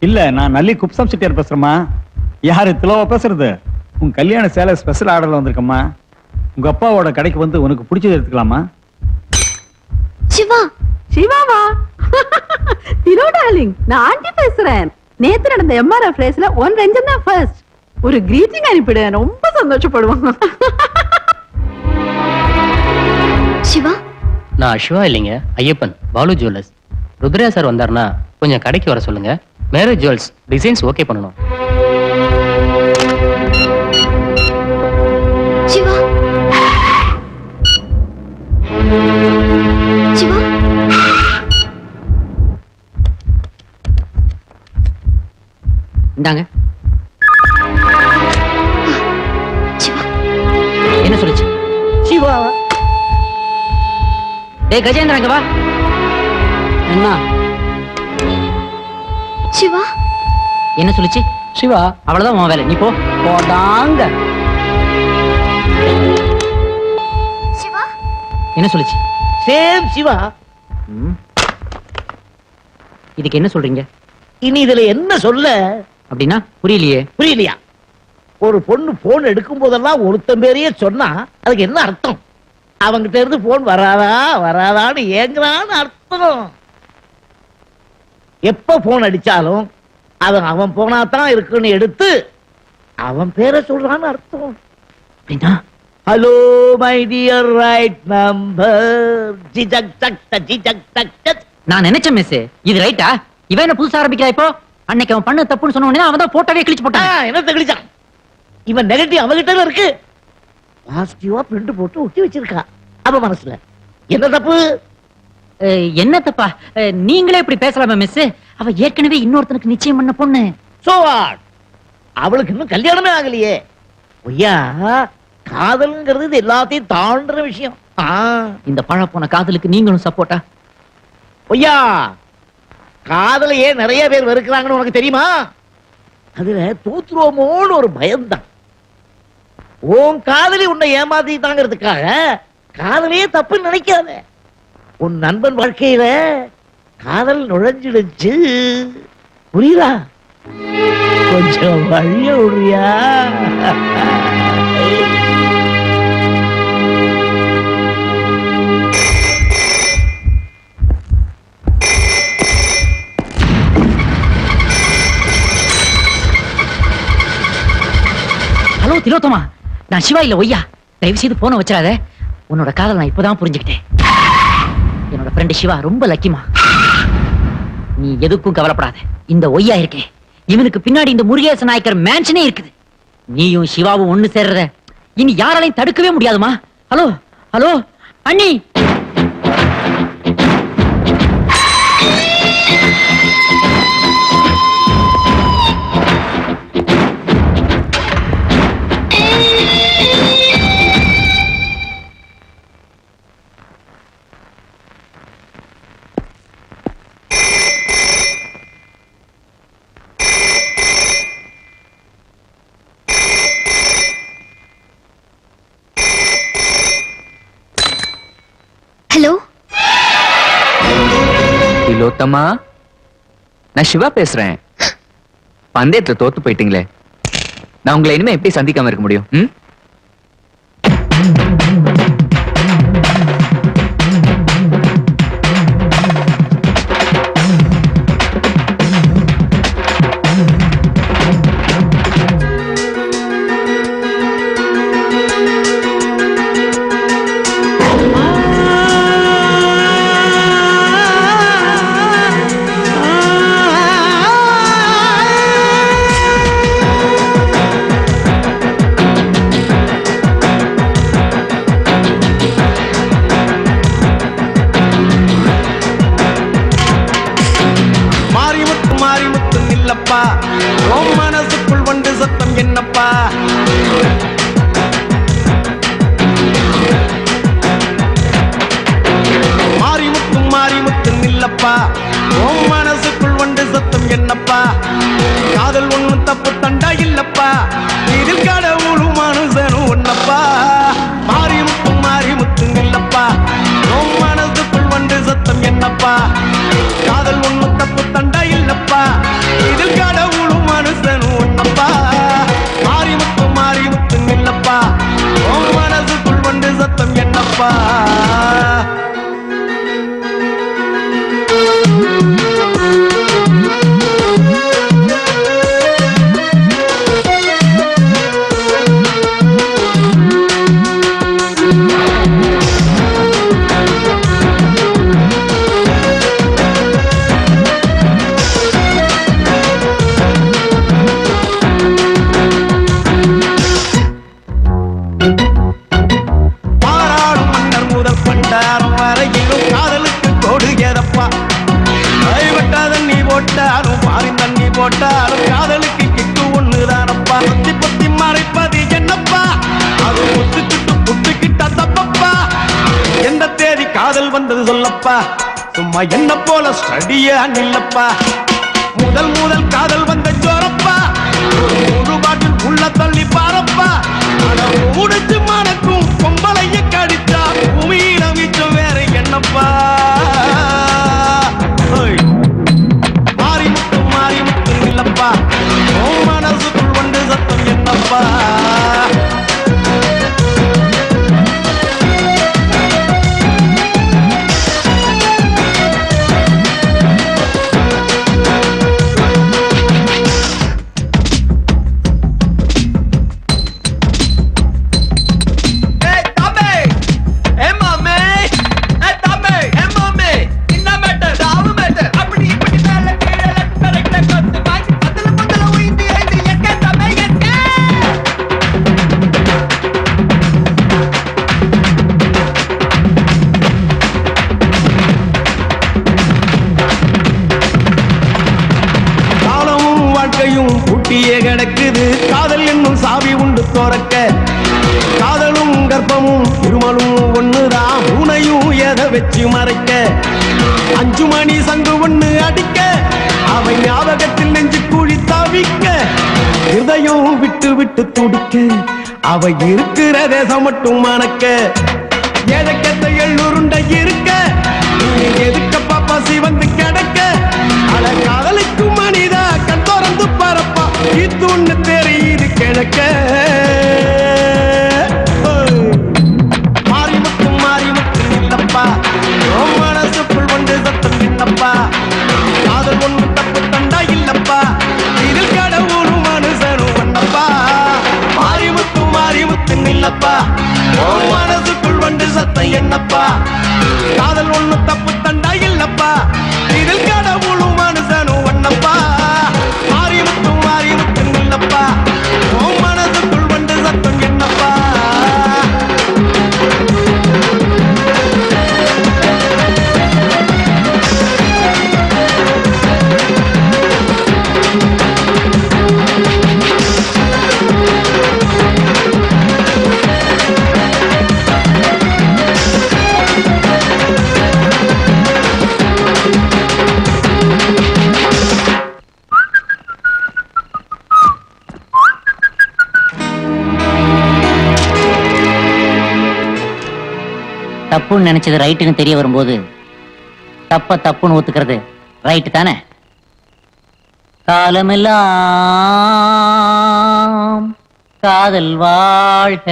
இல்ல, நான் நல்லி குப்சம் செட்டியார் பேசுறேம்மா. யாரு திலோவா பேசுறது? உன் கல்யாண சேலை ஸ்பெஷல் ஆர்டர்ல வந்திருக்கம்மா. உங்க அப்பாவோட கடைக்கு வந்து உனக்கு பிடிச்சது எடுத்துக்கலாமா? சிவா. சிவாவா? திலோ டார்லிங், நான் ஆண்டி பேசுறேன். நேத்து நடந்த எம்ஆர்எஃப் ரேஸ்ல ஒன் ரஞ்சன் தான் ஃபர்ஸ்ட். ஒரு கிரீட்டிங் அனுப்பிடு, ரொம்ப சந்தோஷப்படுவாங்க. சிவா, நான் சிவா இல்லைங்க, ஐயப்பன், பாலு ஜுவல்லர்ஸ். ருத்ரா சார் வந்தாருன்னா கொஞ்சம் கடைக்கு வர சொல்லுங்க. மேரேஜ் ஜுவல்ஸ் டிசைன்ஸ் ஓகே பண்ணணும். சிவா. சிவா. இந்தாங்க. சிவா. என்ன சொல்லுச்சு? சிவா. டேய் கஜேந்திரன், இங்க வா. என்ன? சிவா. என்ன சொல்லுச்சு? சிவா, அவ்வளவுதான் உன் வேலை, நீ போ. போடாங்க. சிவா. என்ன சொல்லுச்சு? சேம் சிவா. இதுக்கு என்ன சொல்றீங்க? இனி இதுல என்ன சொல்ல? அப்படின்னா புரியலையே. புரியலையா? ஒரு பொண்ணு போன் எடுக்கும் போதெல்லாம் ஒருத்தன் பேரையே சொன்னா அதுக்கு என்ன அர்த்தம்? அவங்கிட்ட இருந்து போன் வராதா வராதான்னு ஏங்குறான்னு அர்த்தம். எப்ப போன் அடிச்சாலும் அவன் போனாதான் இருக்குன்னு எடுத்து அவன் பேரை சொல்றான்னு அர்த்தம். அப்படின்னா hello my dear right number. நான் நினைச்சேன் மிஸ், இது ரைட்டா? இவன் என்ன புதுசா ஆரம்பிக்கிறா இப்போ? அன்னைக்கு அவன் பண்ண தப்புன்னு சொன்ன உடனே அவன் தான் போட்டோவே கிழிச்சு போட்டான். என்ன தெளிச்சான்? இவன் நெகட்டிவ் அவகிட்ட இருக்கு, பாசிட்டிவா பிரிண்ட் போட்டு ஒட்டி வச்சிருக்கா அவ மனசுல. என்ன தப்பு? என்ன தப்பா? நீங்களே இப்படி பேசலாமா மிஸ்? அவ ஏற்கனவே இன்னொருத்தனுக்கு நிச்சயம் பண்ண பொண்ணு. So what? அவளுக்கு இன்னும் கல்யாணமே ஆகலையே. ஐயா, காதல்ங்கிறது இது எல்லாத்தையும் தாண்டுற விஷயம். இந்த பழ போன காதலுக்கு நீங்களும் சப்போர்ட்டா? ஐயா, காதலையே நிறைய பேர் வெறுக்கிறாங்கன்னு உனக்கு தெரியுமா? அதுல தூத்துருவோமோன்னு ஒரு பயம்தான். உன் காதலி உன்னை ஏமாத்திட்டாங்கிறதுக்காக காதலையே தப்புன்னு நினைக்காத. உன் நண்பன் வாழ்க்கையில காதல் நுழைஞ்சிடுச்சு, புரியுதா? கொஞ்சம் வழிய விடுறியா? ஹலோ திலோத்தமா, நான் சிவா இல்ல ஒய்யா. தயவு செய்து போன வச்சிடாத. உன்னோட காதல் நான் இப்பதான் புரிஞ்சுக்கிட்டேன். என்னோட ஃப்ரெண்ட் சிவா ரொம்ப லக்கிமா. நீ எதுக்கும் கவலைப்படாத. இந்த ஒய்யா இருக்கே, இவனுக்கு பின்னாடி இந்த முருகேச நாயக்கர் மேன்ஷனே இருக்குது. நீயும் சிவாவும் ஒண்ணு சேர்றத இனி யாராலையும் தடுக்கவே முடியாதுமா. ஹலோ ஹலோ அண்ணி. ஹலோ. திலோத்தமா, நான் சிவா பேசுறேன். பந்தயத்துல தோத்து போயிட்டீங்களே, நான் உங்களை இனிமே எப்படி சந்திக்காம இருக்க முடியும்? மனசுக்குள் வந்து சத்தம் என்னப்பா? மாறிமுத்து நில்லப்பா, உன் மனசுக்குள் வந்து சத்தம் என்னப்பா? காதல் ஒண்ணும் தப்பு தண்டா இல்லப்பா, இதில் கடவுளும் மனுஷனும் ஒன்னப்பா. மாறிமுத்து நில்லப்பா, உன் மனசுக்குள் வந்து சத்தம் என்னப்பா? காதல் ஒண்ணும் தப்பு தண்டா இல்லப்பா, இதில் என்னப்பா பாராளும் மன்னர் முதல் பண்டாரம் வரையிலும் காதலுக்கு கொடுகிறப்பா கைவட்டாத நீ போட்டாலும் பாரி தண்ணி போட்டாலும் காதலுக்கு கிட்டு ஒண்ணுதானப்பா பொத்தி பொத்தி மறைப்பது என்னப்பா அது முத்துக்கிட்டு புட்டுக்கிட்ட தப்பப்பா எந்த தேதி காதல் வந்தது சொல்லப்பா சும்மா என்ன போல ஸ்டடியா நில்லப்பா முதல் முதல் காதல் வந்த ஜோரப்பா ஒரு முழு பாட்டில் உள்ள தள்ளி பாரப்பா முடிச்சு மனக்கும் பொம்பளைய கடிச்சா பூமியில மிச்சம் வேற என்னப்பா மாறி முத்து இல்லப்பா உன் மனசுக்குள் வந்து சத்தம் என்னப்பா பூட்டியே கிடக்குது காதல் என்னும் சாவி உண்டு தோறக்க காதலும் கர்ப்பமும் இருமலும் ஒண்ணுதான் பூனையும் எதை வச்சு மறைக்க 5 மணி சங்கு ஒண்ணு அடிக்க அவன் ஞாபகத்தில் நெஞ்சு கூழி தவிக்க இருதயம் விட்டு விட்டு துடிக்க அவ இருக்கிற தேசம் மட்டும் மணக்க ஏழக்கத்த எள்ளுருண்டை இருக்க நீ எதுக்கப்பா பசி வந்து கிடக்க அல காதலுக்கும் மனிதா கண் திறந்து பரப்பா இது ஒண்ணு தெரியுது கிழக்க மாறி முத்து இல்லப்பா உன் மனசுக்குள் வந்து சத்தம் இல்லப்பா காதல் ஒண்ணு தப்பு தண்டா இல்லப்பா இதில் கடவுளும் மனுஷனும் ஒன்னப்பா மாறி முத்து இல்லப்பா உன் மனசுக்குள் வந்து சத்தம் என்னப்பா காதல் ஒண்ணு தப்பு தண்டா இல்லப்பா இதில் கடவுளும் மனுஷனும் ஒன்னப்பா மாறி முத்து இல்லப்பா உன் மனசுக்குள் வந்து சத்தம் என்னப்பா தப்புன்னு நினைச்சது ரைட்டுன்னு தெரிய வரும்போது தப்புன்னு ஒத்துக்கிறது ரைட்டு தானே? காலமெல்லாம் காதல் வாழ்க.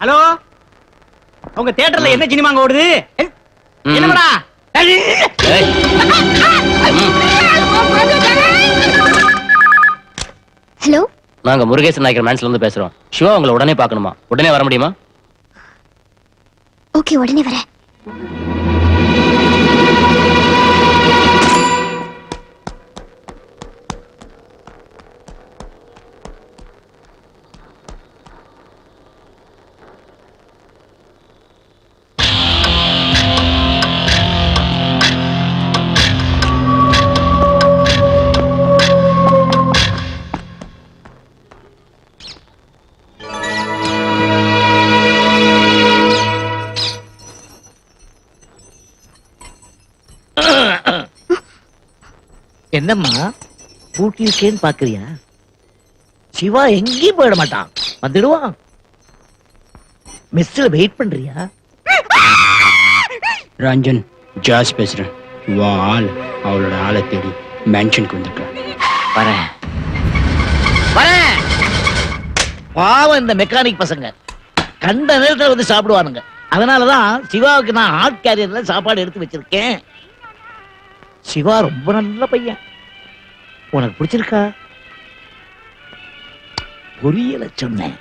ஹலோ, உங்க தியேட்டர்ல என்ன சினிமாங்க ஓடுது? என்னடா? ஹலோ, நாங்க முருகேசன் நாயக்கர் மேன்ஸ்ல இருந்து பேசுறோம். சிவா உங்களை உடனே பார்க்கணுமா? உடனே வர முடியுமா? ஓகே, உடனே வரேன். என்னம்மா பூட்டி இருக்கேன்னு பாக்குறியா? சிவா எங்கேயும் போயிட மாட்டான், வந்துடுவான். மெஸ்ல வெயிட் பண்றியா? ரஞ்சன் ஜாஸ் பேசுறேன். வா ஆள் அவளோட ஆளை தேடி மென்ஷனுக்கு வந்திருக்கான். வரேன் வரேன். பாவம் இந்த மெக்கானிக் பசங்க கண்ட நேரத்துல வந்து சாப்பிடுவானுங்க. அதனாலதான் சிவாவுக்கு நான் ஹாட் கேரியர்ல சாப்பாடு எடுத்து வச்சிருக்கேன். சிவா ரொம்ப நல்ல பையன். உனக்கு பிடிச்சிருக்கா? புரியல சொன்னேன்.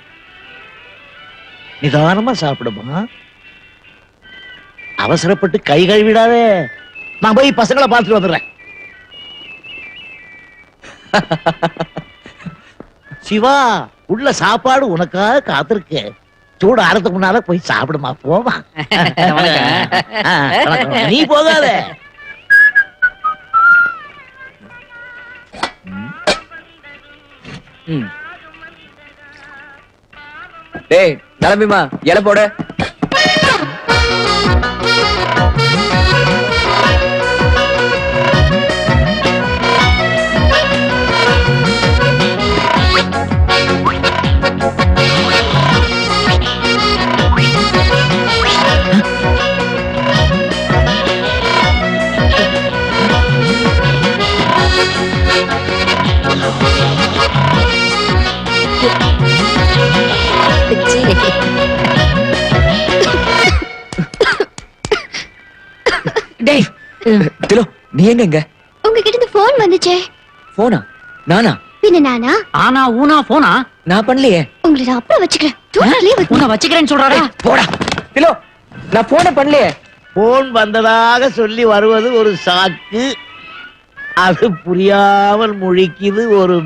நிதானமா சாப்பிடுமா, அவசரப்பட்டு கை கழுவிடாதே. நான் போய் பசங்களை பார்த்துட்டு வந்துடுறேன். சிவா, உள்ள சாப்பாடு உனக்காக காத்திருக்கு. சூடு ஆறதுக்கு முன்னால போய் சாப்பிடுமா, போமா. நீ போகாத. டேய் கிளம்பிமா, இலை போட. டேய் திலோ, நீ எங்க இங்க? உங்ககிட்ட இருந்து போன் வந்துச்சே. போனா? நானா? பின்ன நானா? ஆனா ஊனா போனா நான் பண்ணலையே. உங்களை நான் அப்புறம் வச்சுக்கிறேன். Don't leave with me. உன்னை வச்சுக்கிறேன்னு சொல்றாரே. போடா திலோ, நான் போன பண்ணலையே. போன் வந்ததாக சொல்லி வருவது ஒரு சாக்கு, அது புரியாமல் முழிக்குது ஒரு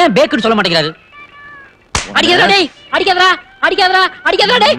ஏன் பேக்குன்னு சொல்ல மாட்டேங்கிறாரு? அடிக்காதடா டேய், அடிக்காதடா, அடிக்காதடா, அடிக்காதடா டேய்.